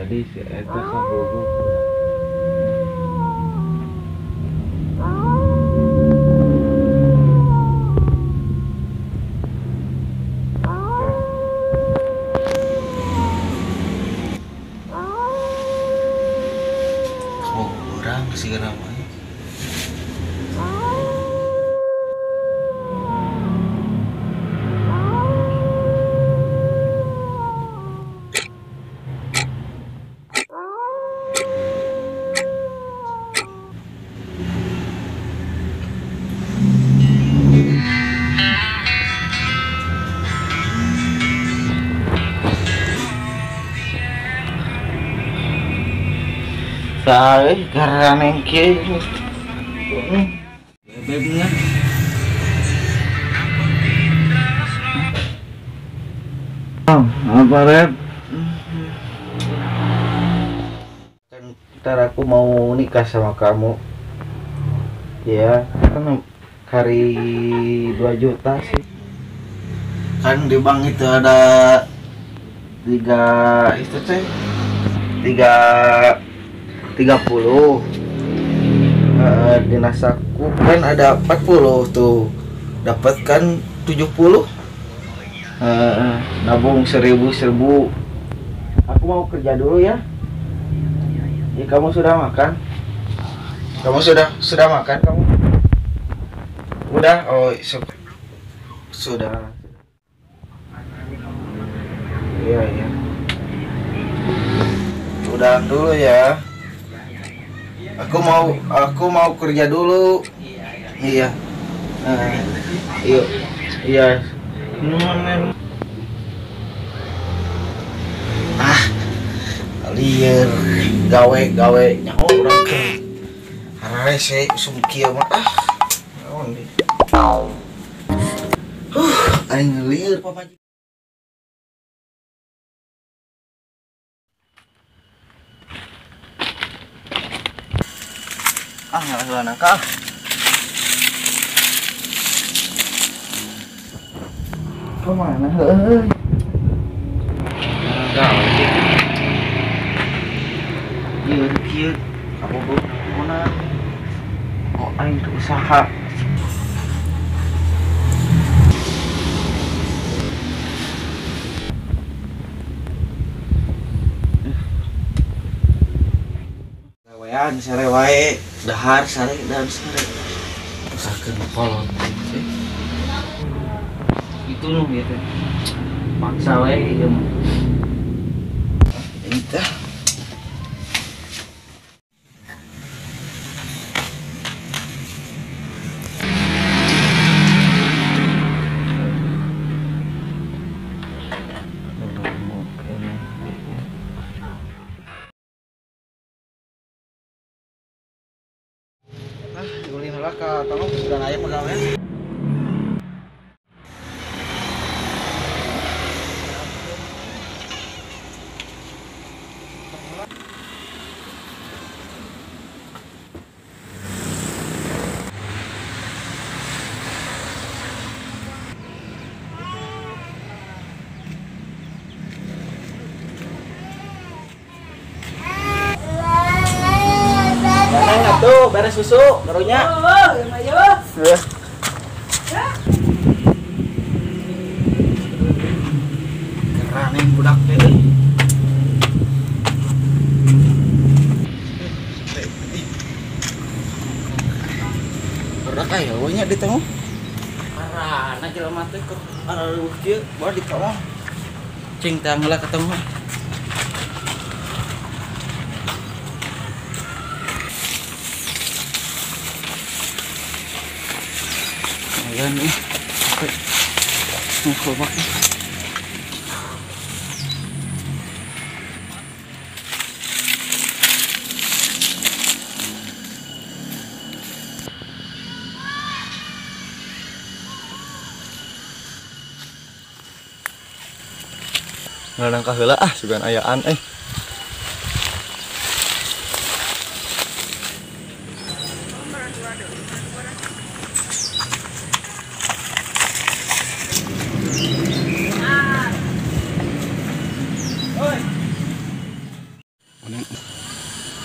jadi si eta kabogo. Kurang sih namanya. Saya karena nengke bebeknya apa Red? Kan ntar aku mau nikah sama kamu ya, kan hari 2 juta sih kan di bank itu ada 30 dinas aku kan ada 40 tuh, dapat kan 70. Nabung 1000 aku mau kerja dulu ya. Kamu sudah makan? Kamu sudah makan kamu? Udah? Oh sudah. Iya. Udah dulu ya. Aku mau kerja dulu. Iya. Yuk. Iya. Liar gawe nyaho urang ke. Harare usum kieu mah naon deui. Aing liar papa. Ngalah nangka. Kemana heuh? Kieu kamu mana? Oh, aing teu usaha. Gawean sare wae, dahar sare dan sare. Usahakeun kolot. Itu nu gitu. Maksa wae ieu mah. Entah. Ulin lah ka tolong sudah aya pegawai. Tuh, beres susu, barunya. Keranin budak teh. Budak aya we nya di tengah. Karana jelema teh keur anu kieu, bae di tengah. Cing teh heula ketemu. Ayan nih, oke, ngalangkah heula sugan ayaan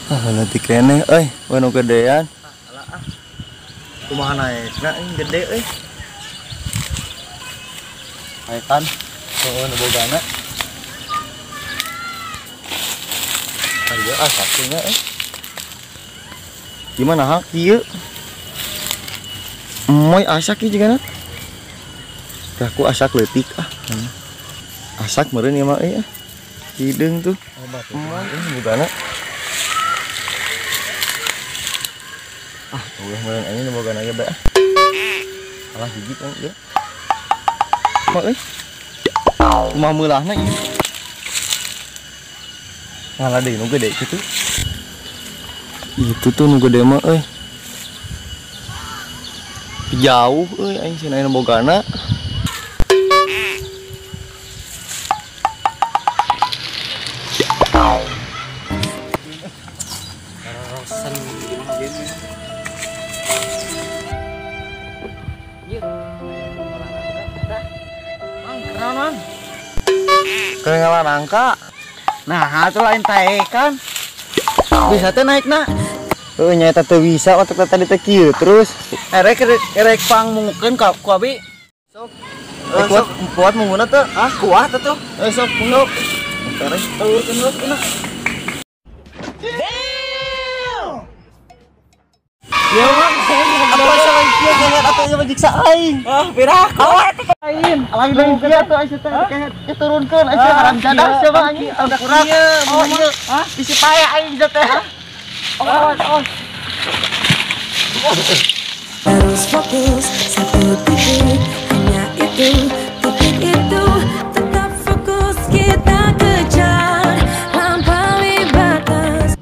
Nanti kene wanu gedean. Kumaha naikna gede Aitan nu bogana. Harga sakunya Gimana hak ieu? Moy asak ieu jigana. Aku asak leutik Asak meureun ieu mah hideung tuh. Ini bogana. Ulah meureun anjing nu bogana ge bae. Salah hiji kan ieu. Mak kumaha meulahna ieu. Ngalah deui nu gede kitu. Itu tuh nu gede mah jauh aing cenah nu bogana. Kerengalan nangka. Nah, itu lain taekan. Bisa teh naikna. Nyata teu bisa otak tadi teh kieu terus. Erek pang mungkin ka ku abi. Sok. Kuat munguna teh. Kuat atuh. Sok munguk. Terus turun kena. Ya mah, apa salah ieu kaget atuh ieu majiksa aing. Pirah kuat aing. Lain dia tuh aya teh turunkeun aya haram jadah coba anjing. Udah kurang. Ieu. Bisi paya aing teh. Harus fokus satu titik, hanya itu titik itu. Tetap fokus kita kejar, lampaui batas.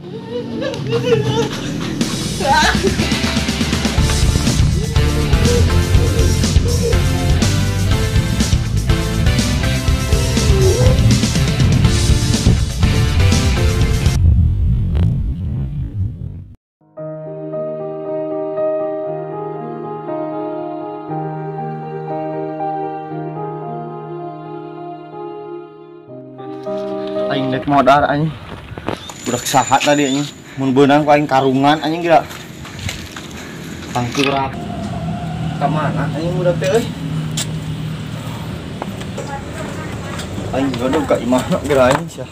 Aing dek modal anjing. Udah sahat tadi anjing. Mun beunang ku aing karungan anjing gila. Tangkurak. Ka mana anjing budak teh Aing godog ka imahna geura anjing sia.